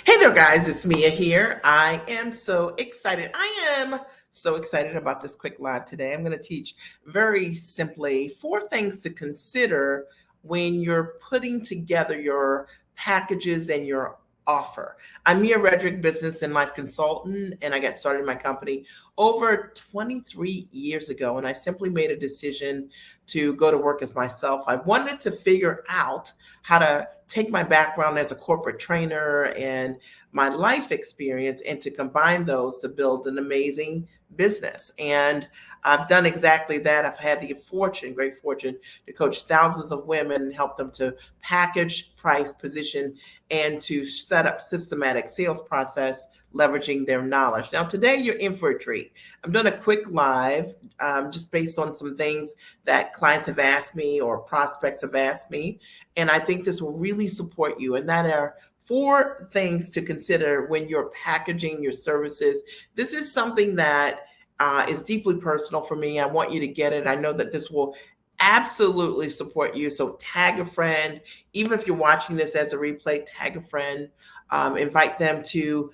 Hey there, guys, it's Mia here. I am so excited. I am so excited about this quick live today. I'm going to teach very simply 4 things to consider when you're putting together your packages and your offer. I'm Mia Redrick, business and life consultant, and I got started in my company over 23 years ago. And I simply made a decision to go to work as myself. I wanted to figure out how to take my background as a corporate trainer and my life experience and to combine those to build an amazing business. And I've done exactly that. I've had the great fortune, to coach thousands of women and help them to package, price, position, and to set up systematic sales process leveraging their knowledge. Now, today you're in for a treat. I'm doing a quick live just based on some things that clients have asked me or prospects have asked me. And I think this will really support you. And that are 4 things to consider when you're packaging your services. This is something that is deeply personal for me. I want you to get it. I know that this will absolutely support you. So tag a friend. Even if you're watching this as a replay, tag a friend. Invite them to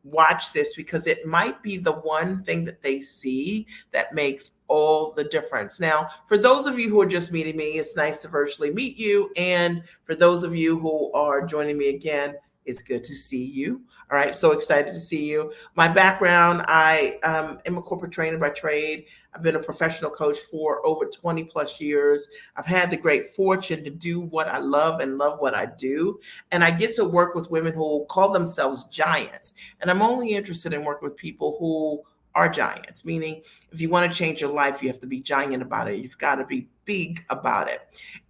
watch this, because it might be the one thing that they see that makes all the difference. Now, for those of you who are just meeting me, it's nice to virtually meet you. And for those of you who are joining me again, it's good to see you. All right, so excited to see you. My background, I am a corporate trainer by trade. I've been a professional coach for over 20 plus years. I've had the great fortune to do what I love and love what I do. And I get to work with women who call themselves giants. And I'm only interested in working with people who are giants, meaning if you want to change your life, you have to be giant about it. You've got to be big about it.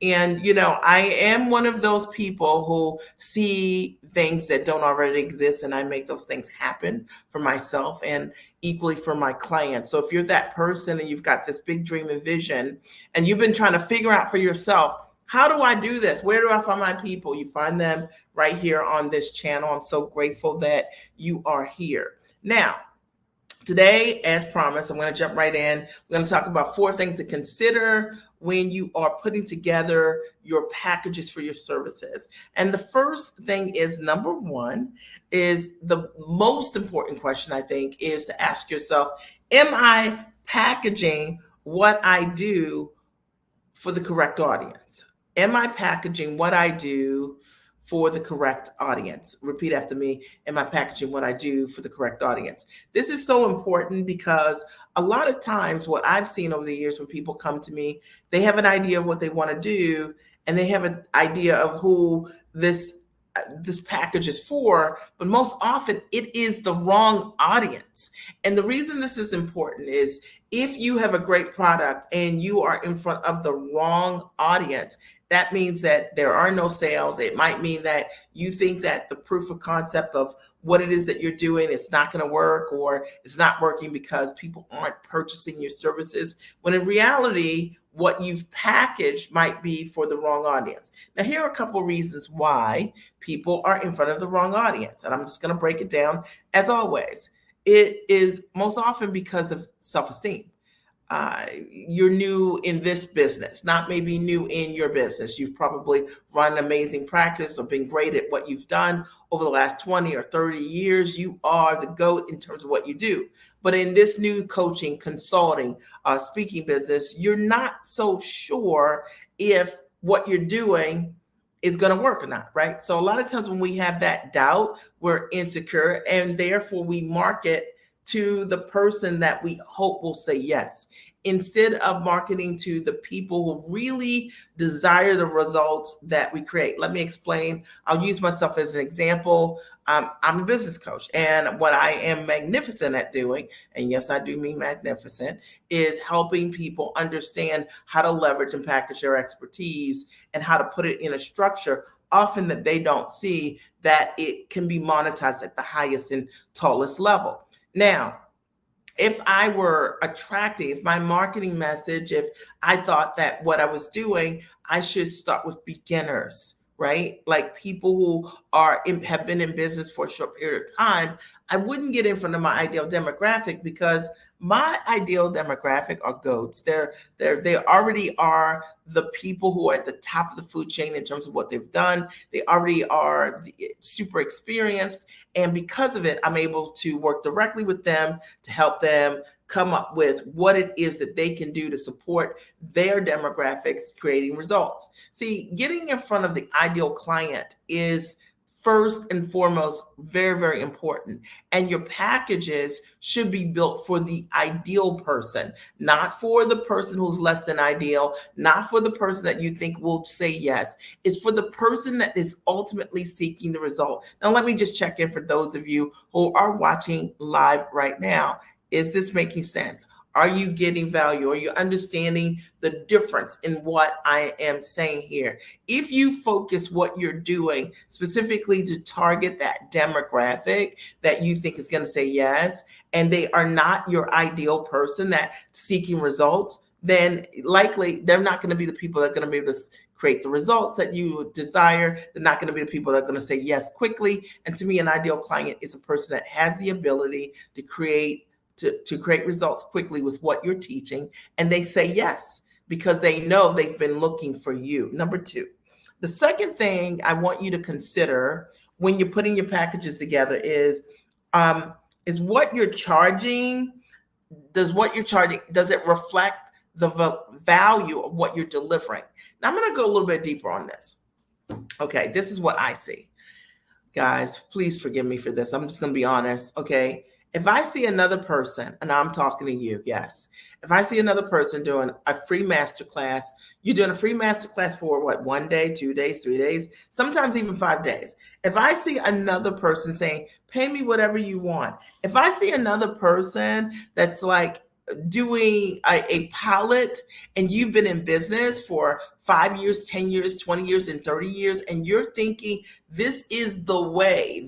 And, I am one of those people who see things that don't already exist, and I make those things happen for myself and equally for my clients. So if you're that person and you've got this big dream and vision, and you've been trying to figure out for yourself, how do I do this? Where do I find my people? You find them right here on this channel. I'm so grateful that you are here. Now, today, as promised, I'm going to jump right in. We're going to talk about 4 things to consider when you are putting together your packages for your services. And the first thing is, number 1, is the most important question, I think, is to ask yourself, am I packaging what I do for the correct audience? Am I packaging what I do for the correct audience? Repeat after me. Am I packaging what I do for the correct audience? This is so important because a lot of times what I've seen over the years when people come to me, they have an idea of what they want to do, and they have an idea of who this package is for, but most often it is the wrong audience. And the reason this is important is if you have a great product and you are in front of the wrong audience, that means that there are no sales. It might mean that you think that the proof of concept of what it is that you're doing is not going to work, or it's not working because people aren't purchasing your services, when in reality, what you've packaged might be for the wrong audience. Now, here are a couple of reasons why people are in front of the wrong audience, and I'm just going to break it down. As always, it is most often because of self-esteem. You're new in this business, not maybe new in your business. You've probably run an amazing practice or been great at what you've done over the last 20 or 30 years. You are the GOAT in terms of what you do. But in this new coaching, consulting, speaking business, you're not so sure if what you're doing is going to work or not, right? So a lot of times when we have that doubt, we're insecure, and therefore we market to the person that we hope will say yes, instead of marketing to the people who really desire the results that we create. Let me explain. I'll use myself as an example. I'm a business coach, and what I am magnificent at doing, and yes, I do mean magnificent, is helping people understand how to leverage and package their expertise and how to put it in a structure often that they don't see, that it can be monetized at the highest and tallest level. Now, if I were attracting, if my marketing message, if I thought that what I was doing, I should start with beginners, right? Like people who are have been in business for a short period of time, I wouldn't get in front of my ideal demographic because my ideal demographic are goats. They already are the people who are at the top of the food chain in terms of what they've done. They already are super experienced, and because of it, I'm able to work directly with them to help them come up with what it is that they can do to support their demographics, creating results. See, getting in front of the ideal client is first and foremost very, very important. And your packages should be built for the ideal person, not for the person who's less than ideal, not for the person that you think will say yes. It's for the person that is ultimately seeking the result. Now, let me just check in for those of you who are watching live right now. Is this making sense? Are you getting value? Are you understanding the difference in what I am saying here? If you focus what you're doing specifically to target that demographic that you think is going to say yes, and they are not your ideal person that seeking results, then likely they're not going to be the people that are going to be able to create the results that you desire. They're not going to be the people that are going to say yes quickly. And to me, an ideal client is a person that has the ability to create results quickly with what you're teaching, and they say yes because they know they've been looking for you. Number two, the second thing I want you to consider when you're putting your packages together is what you're charging. Does it reflect the value of what you're delivering? Now I'm going to go a little bit deeper on this. Okay, this is what I see. Guys, please forgive me for this. I'm just going to be honest, okay? If I see another person, and I'm talking to you, yes. If I see another person doing a free masterclass, you're doing a free masterclass for what, 1 day, 2 days, 3 days, sometimes even 5 days. If I see another person saying, pay me whatever you want. If I see another person that's like doing a pilot, and you've been in business for 5 years, 10 years, 20 years, and 30 years, and you're thinking this is the way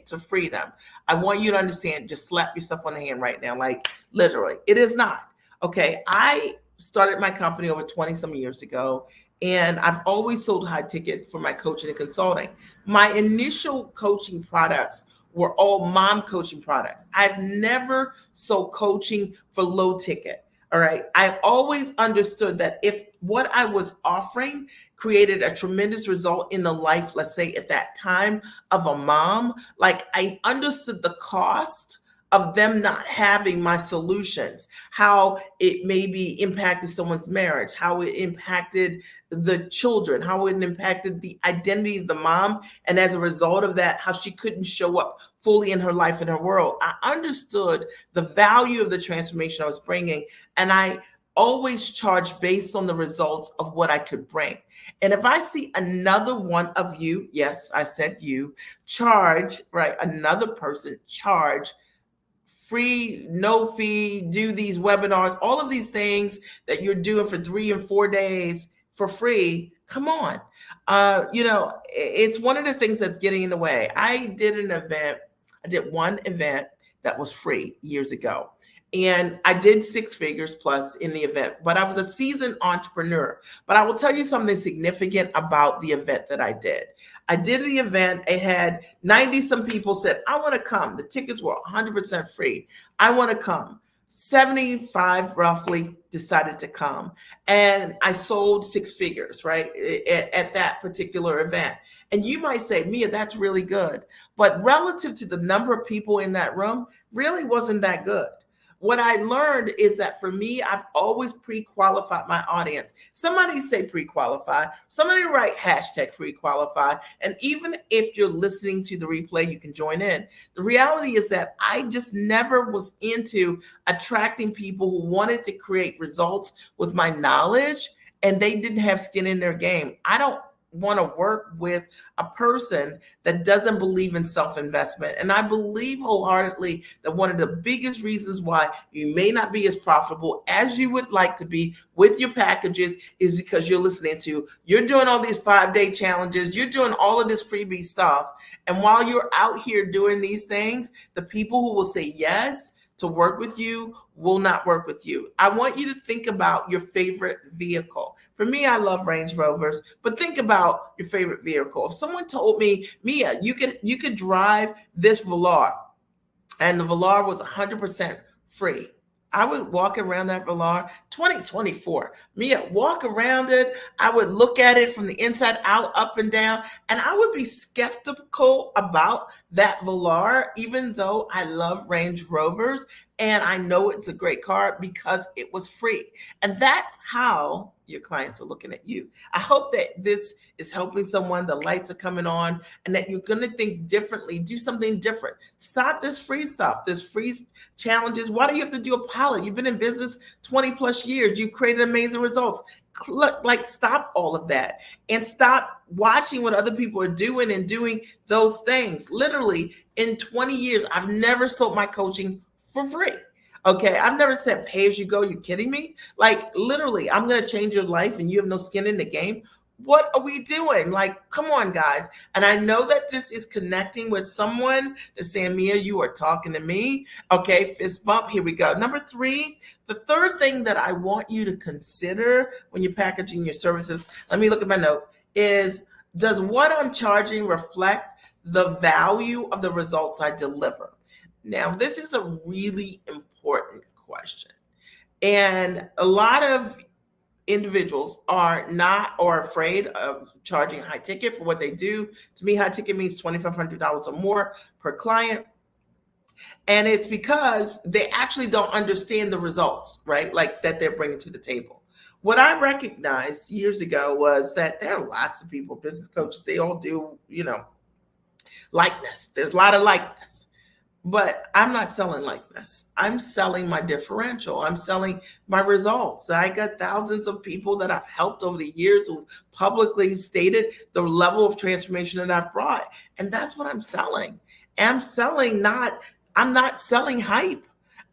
to freedom, I want you to understand, just slap yourself on the hand right now, like literally, it is not. Okay, I started my company over 20 some years ago, and I've always sold high ticket for my coaching and consulting. My initial coaching products were all mom coaching products. I've never sold coaching for low ticket. All right. I always understood that if what I was offering created a tremendous result in the life, let's say at that time, of a mom, like I understood the cost of them not having my solutions, how it maybe impacted someone's marriage, how it impacted the children, how it impacted the identity of the mom. And as a result of that, how she couldn't show up fully in her life and her world. I understood the value of the transformation I was bringing. And I always charged based on the results of what I could bring. And if I see another one of you, yes, I said you, charge, right? Another person charge free, no fee, do these webinars, all of these things that you're doing for 3 and 4 days for free. Come on. It's one of the things that's getting in the way. I did one event that was free years ago. And I did 6 figures plus in the event, but I was a seasoned entrepreneur. But I will tell you something significant about the event that I did. I did the event. It had 90 some people said, I want to come. The tickets were 100% free. I want to come. 75 roughly decided to come. And I sold 6 figures, right, at that particular event. And you might say, Mia, that's really good. But relative to the number of people in that room, really wasn't that good. What I learned is that for me, I've always pre-qualified my audience. Somebody say pre-qualify, somebody write hashtag pre-qualify. And even if you're listening to the replay, you can join in. The reality is that I just never was into attracting people who wanted to create results with my knowledge and they didn't have skin in their game. I don't want to work with a person that doesn't believe in self-investment. And I believe wholeheartedly that one of the biggest reasons why you may not be as profitable as you would like to be with your packages is because you're doing all these 5-day challenges, you're doing all of this freebie stuff. And while you're out here doing these things, the people who will say yes to work with you will not work with you. I want you to think about your favorite vehicle. For me, I love Range Rovers, but think about your favorite vehicle. If someone told me, Mia, you could drive this Velar, and the Velar was 100% free, I would walk around that Velar 2024. Mia, walk around it. I would look at it from the inside out, up and down, and I would be skeptical about that Velar, even though I love Range Rovers and I know it's a great car because it was free. And that's how your clients are looking at you. I hope that this is helping someone. The lights are coming on, and that you're going to think differently, do something different. Stop this free stuff, this free challenges. Why do you have to do a pilot? You've been in business 20 plus years. You've created amazing results. Like, stop all of that and stop watching what other people are doing and doing those things. Literally, in 20 years, I've never sold my coaching for free. Okay, I've never said pay as you go. You kidding me? Like, literally, I'm going to change your life and you have no skin in the game. What are we doing? Like, come on, guys. And I know that this is connecting with someone that's saying, Mia, you are talking to me. Okay, fist bump. Here we go. Number 3, the third thing that I want you to consider when you're packaging your services, let me look at my note, is does what I'm charging reflect the value of the results I deliver? Now, this is a really important question. And a lot of individuals are not or afraid of charging high ticket for what they do. To me, high ticket means $2,500 or more per client. And it's because they actually don't understand the results, right? Like, that they're bringing to the table. What I recognized years ago was that there are lots of people, business coaches, they all do, likeness. There's a lot of likeness. But I'm not selling likeness. I'm selling my differential. I'm selling my results. I got thousands of people that I've helped over the years who publicly stated the level of transformation that I've brought. And that's what I'm selling. And I'm not selling hype.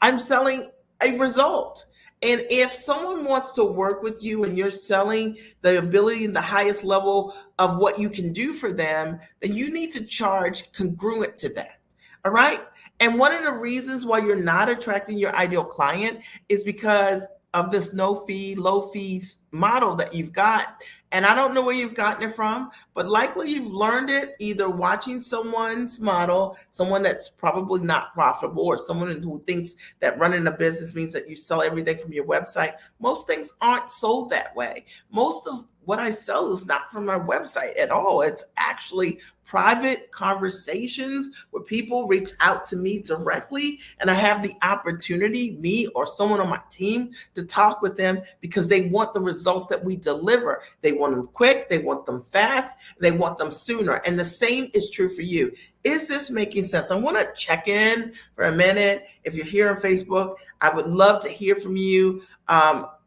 I'm selling a result. And if someone wants to work with you and you're selling the ability and the highest level of what you can do for them, then you need to charge congruent to that. All right. And one of the reasons why you're not attracting your ideal client is because of this no fee, low fees model that you've got. And I don't know where you've gotten it from, but likely you've learned it either watching someone's model, someone that's probably not profitable, or someone who thinks that running a business means that you sell everything from your website. Most things aren't sold that way. Most of what I sell is not from my website at all. It's actually private conversations where people reach out to me directly, and I have the opportunity, me or someone on my team, to talk with them because they want the results that we deliver. They want them quick, they want them fast, they want them sooner. And the same is true for you. Is this making sense? I want to check in for a minute. If you're here on Facebook, I would love to hear from you.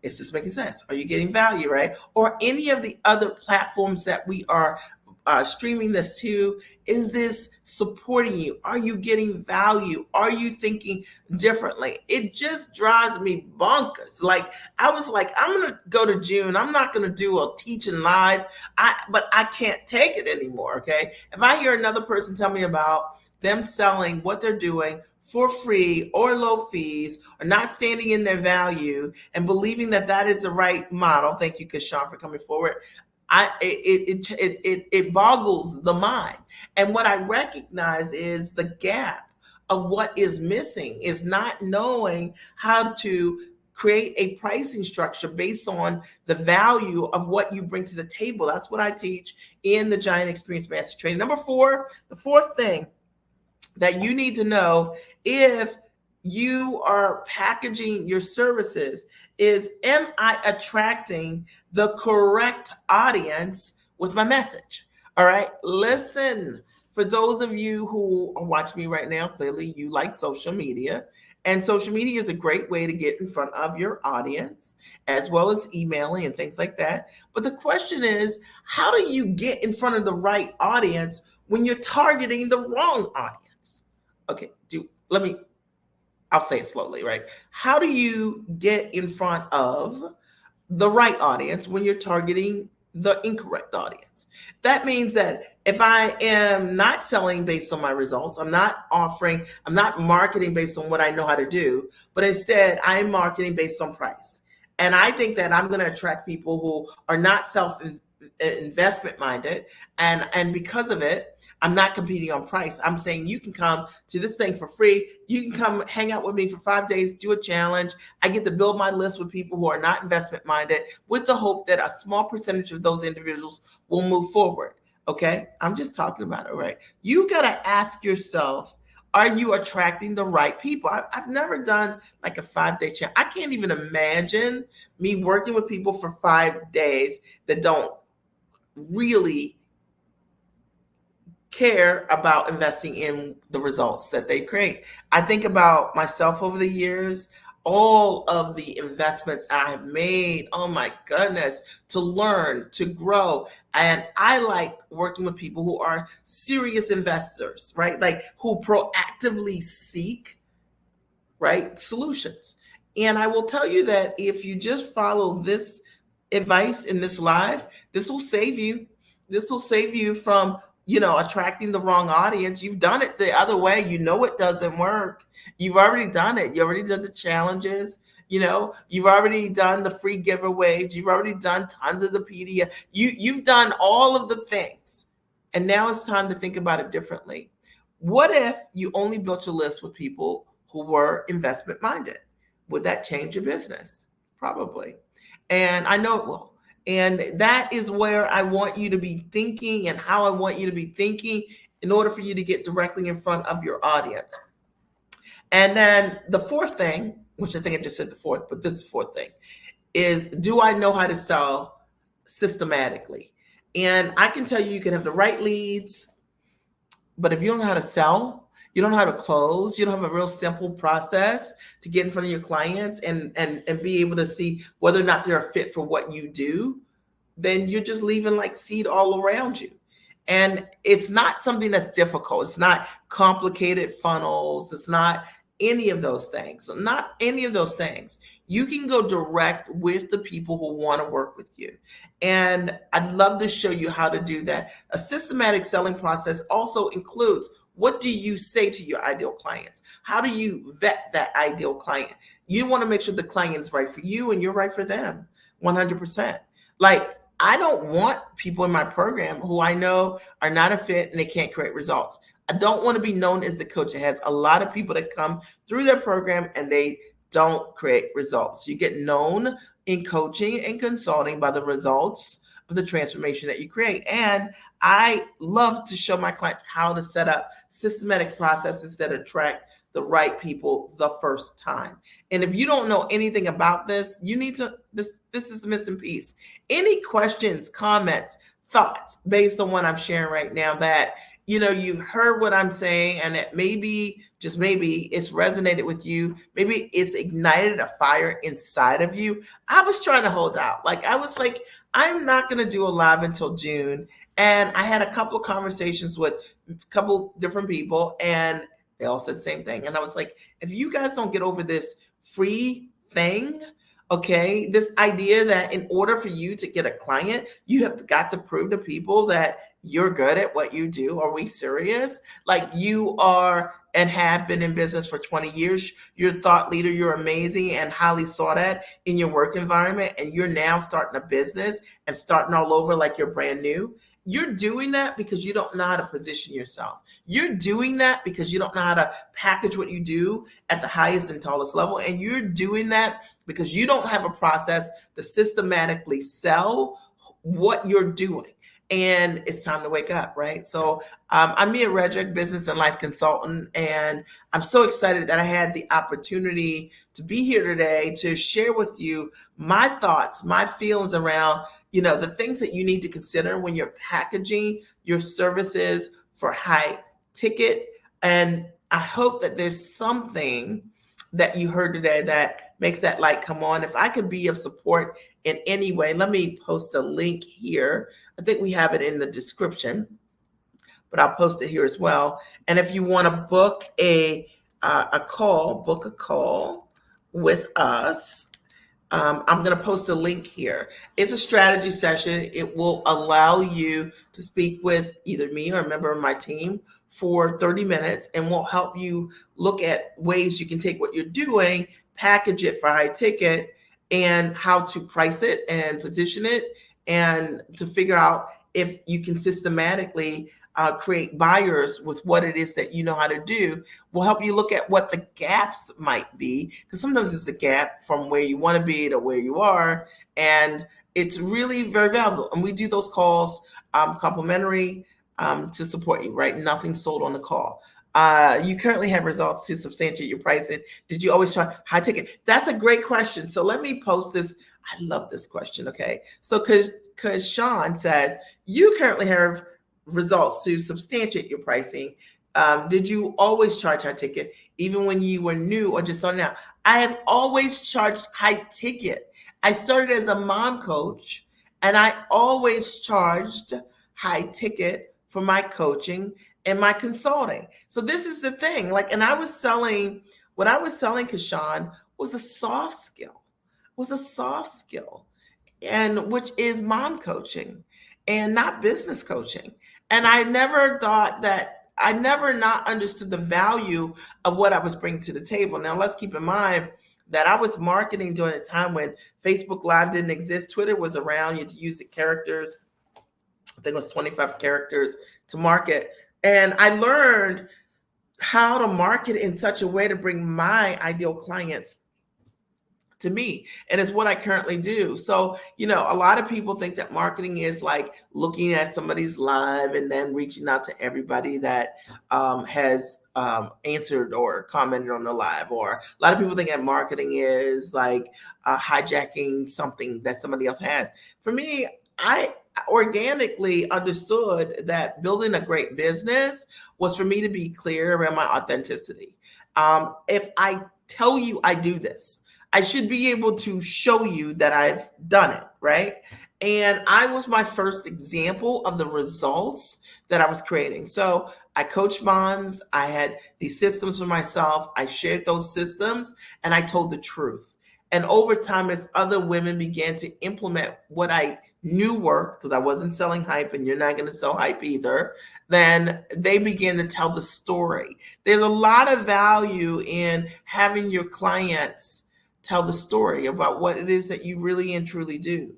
Is this making sense? Are you getting value, right? Or any of the other platforms that we are streaming this to, is this supporting you? Are you getting value? Are you thinking differently? It just drives me bonkers. Like, I was like, I'm going to go to June. I'm not going to do a teaching live, but I can't take it anymore, okay? If I hear another person tell me about them selling what they're doing for free or low fees, or not standing in their value and believing that that is the right model, thank you, Kashawn, for coming forward, it boggles the mind. And what I recognize is the gap of what is missing is not knowing how to create a pricing structure based on the value of what you bring to the table. That's what I teach in the Giant Experience Master Training. Number 4, the fourth thing that you need to know if you are packaging your services is, am I attracting the correct audience with my message? All right, listen, for those of you who are watching me right now, clearly you like social media, and social media is a great way to get in front of your audience, as well as emailing and things like that. But the question is, how do you get in front of the right audience when you're targeting the wrong audience? Okay, I'll say it slowly, right? How do you get in front of the right audience when you're targeting the incorrect audience. That means that if I am not selling based on my results, I'm not marketing based on what I know how to do, but instead I'm marketing based on price. And I think that I'm going to attract people who are not self investment minded. And because of it, I'm not competing on price. I'm saying you can come to this thing for free. You can come hang out with me for 5 days, do a challenge. I get to build my list with people who are not investment minded with the hope that a small percentage of those individuals will move forward. Okay. I'm just talking about it, right? You got to ask yourself, are you attracting the right people? I've never done like a 5 day challenge. I can't even imagine me working with people for 5 days that don't really care about investing in the results that they create. I think about myself over the years, all of the investments I have made, oh my goodness, to learn, to grow. And I like working with people who are serious investors, right? Like who proactively seek, right, solutions. And I will tell you that if you just follow this advice in this live, this will save you. This will save you from, attracting the wrong audience. You've done it the other way. You know it doesn't work. You've already done it. You already did the challenges. You've already done the free giveaways. You've already done tons of the PDF. You've done all of the things. And now it's time to think about it differently. What if you only built your list with people who were investment minded? Would that change your business? Probably. And I know it will. And that is where I want you to be thinking and how I want you to be thinking in order for you to get directly in front of your audience. And then the fourth thing, which I think I just said the fourth, but this is the fourth thing, is do I know how to sell systematically? And I can tell you can have the right leads, but if you don't know how to sell, you don't know how to close, you don't have a real simple process to get in front of your clients and be able to see whether or not they're a fit for what you do, then you're just leaving like seed all around you. And it's not something that's difficult. It's not complicated funnels. It's not any of those things. Not any of those things. You can go direct with the people who want to work with you. And I'd love to show you how to do that. A systematic selling process also includes, what do you say to your ideal clients? How do you vet that ideal client? You want to make sure the client is right for you and you're right for them 100%. Like, I don't want people in my program who I know are not a fit and they can't create results. I don't want to be known as the coach that has a lot of people that come through their program and they don't create results. You get known in coaching and consulting by the results of the transformation that you create. And I love to show my clients how to set up systematic processes that attract the right people the first time. And if you don't know anything about this, you need to, this is the missing piece. Any questions, comments, thoughts based on what I'm sharing right now that, you heard what I'm saying and that maybe, just maybe it's resonated with you. Maybe it's ignited a fire inside of you. I was trying to hold out. Like, I was like, I'm not going to do a live until June. And I had a couple of conversations with a couple different people and they all said the same thing. And I was like, if you guys don't get over this free thing, okay, this idea that in order for you to get a client, you have got to prove to people that you're good at what you do. Are we serious? Like, you are and have been in business for 20 years. You're a thought leader. You're amazing and highly sought at in your work environment. And you're now starting a business and starting all over like you're brand new. You're doing that because you don't know how to position yourself. You're doing that because you don't know how to package what you do at the highest and tallest level. And you're doing that because you don't have a process to systematically sell what you're doing. And it's time to wake up, right? So I'm Mia Redrick, business and life consultant, and I'm so excited that I had the opportunity to be here today to share with you my thoughts, my feelings around, the things that you need to consider when you're packaging your services for high ticket. And I hope that there's something that you heard today that makes that light come on. If I could be of support in any way, let me post a link here. I think we have it in the description, but I'll post it here as well. And if you want to book a call with us, I'm going to post a link here. It's a strategy session. It will allow you to speak with either me or a member of my team for 30 minutes, and will help you look at ways you can take what you're doing, package it for high ticket, and how to price it and position it, and to figure out if you can systematically create buyers with what it is that you know how to do. Will help you look at what the gaps might be, because sometimes it's a gap from where you want to be to where you are, and it's really very valuable. And we do those calls complimentary to support you, right? Nothing sold on the call. You currently have results to substantiate your pricing. Did you always charge high ticket? That's a great question. So let me post this. I love this question. Okay. So because Sean says, you currently have results to substantiate your pricing. Did you always charge high ticket, even when you were new or just starting out? I have always charged high ticket. I started as a mom coach, and I always charged high ticket for my coaching and my consulting. So this is the thing. Like, and I was selling, what I was selling, Kashawn, was a soft skill, and which is mom coaching and not business coaching. And I never thought that, I never not understood the value of what I was bringing to the table. Now, let's keep in mind that I was marketing during a time when Facebook Live didn't exist. Twitter was around. You had to use the characters. I think it was 25 characters to market. And I learned how to market in such a way to bring my ideal clients to me, and it's what I currently do. So, a lot of people think that marketing is like looking at somebody's live and then reaching out to everybody that has answered or commented on the live. Or a lot of people think that marketing is like hijacking something that somebody else has. For me, I organically understood that building a great business was for me to be clear around my authenticity. If I tell you I do this, I should be able to show you that I've done it, right? And I was my first example of the results that I was creating. So I coached moms. I had these systems for myself. I shared those systems, and I told the truth. And over time, as other women began to implement what I knew worked, because I wasn't selling hype, and you're not going to sell hype either, then they began to tell the story. There's a lot of value in having your clients tell the story about what it is that you really and truly do.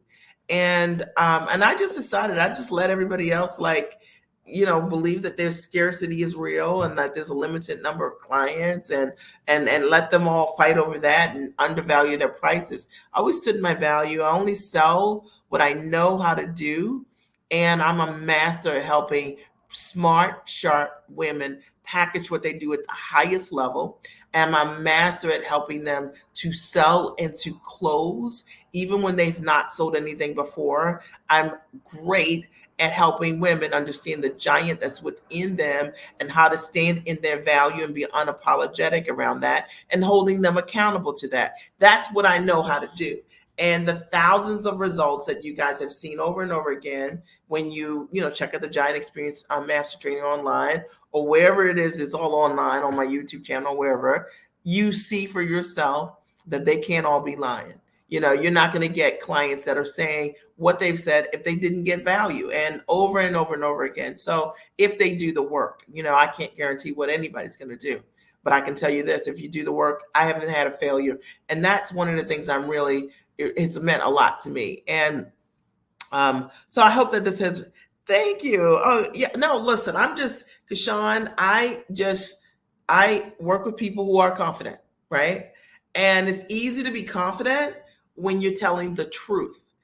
And I just decided I just let everybody else believe that their scarcity is real and that there's a limited number of clients, and let them all fight over that and undervalue their prices. I always stood in my value. I only sell what I know how to do, and I'm a master at helping smart, sharp women package what they do at the highest level. And I'm a master at helping them to sell and to close, even when they've not sold anything before. I'm great at helping women understand the giant that's within them and how to stand in their value and be unapologetic around that, and holding them accountable to that. That's what I know how to do. And the thousands of results that you guys have seen over and over again when you check out the Giant Experience Master Training online, or wherever it is, it's all online on my YouTube channel, wherever, you see for yourself that they can't all be lying. You're not going to get clients that are saying what they've said if they didn't get value, and over and over and over again. So if they do the work, I can't guarantee what anybody's going to do, but I can tell you this: if you do the work, I haven't had a failure. And that's one of the things it's meant a lot to me. And so I hope that this has, thank you. Oh yeah, no, listen, Kashawn, I work with people who are confident, right? And it's easy to be confident when you're telling the truth.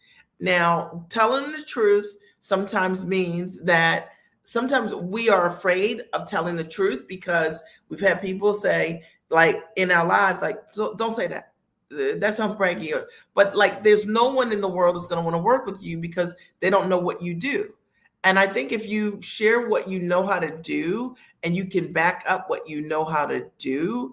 Now, telling the truth sometimes means that sometimes we are afraid of telling the truth, because we've had people say, like in our lives, like, don't say that. That sounds braggy. But there's no one in the world that's going to want to work with you because they don't know what you do. And I think if you share what you know how to do, and you can back up what you know how to do,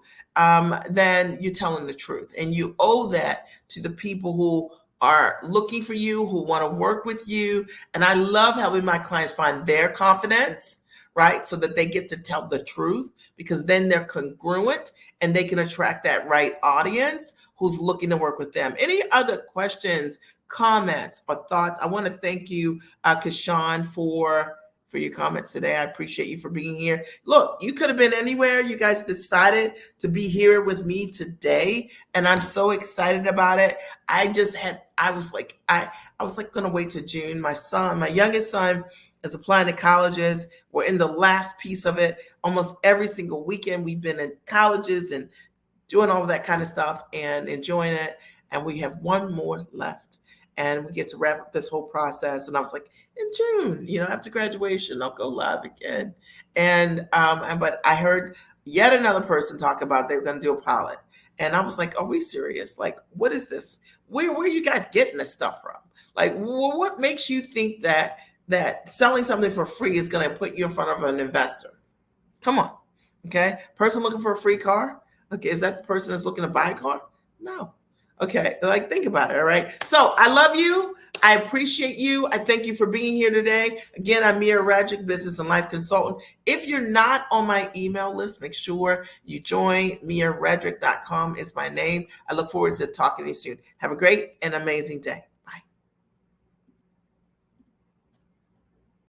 then you're telling the truth. And you owe that to the people who are looking for you, who want to work with you. And I love helping my clients find their confidence, right? So that they get to tell the truth, because then they're congruent and they can attract that right audience who's looking to work with them. Any other questions, comments, or thoughts? I want to thank you, Kashawn, for your comments today. I appreciate you for being here. Look, you could have been anywhere. You guys decided to be here with me today, and I'm so excited about it. I was like going to wait till June. My youngest son is applying to colleges. We're in the last piece of it. Almost every single weekend we've been in colleges and doing all of that kind of stuff and enjoying it. And we have one more left, and we get to wrap up this whole process. And I was like, in June, after graduation, I'll go live again. But I heard yet another person talk about they were going to do a pilot. And I was like, are we serious? Like, what is this? Where are you guys getting this stuff from? Like, what makes you think that selling something for free is going to put you in front of an investor? Come on. Okay. Person looking for a free car. Okay. Is that the person that's looking to buy a car? No. Okay. Like, think about it. All right. So I love you. I appreciate you. I thank you for being here today. Again, I'm Mia Radrick, business and life consultant. If you're not on my email list, make sure you join. MiaRadrick.com is my name. I look forward to talking to you soon. Have a great and amazing day.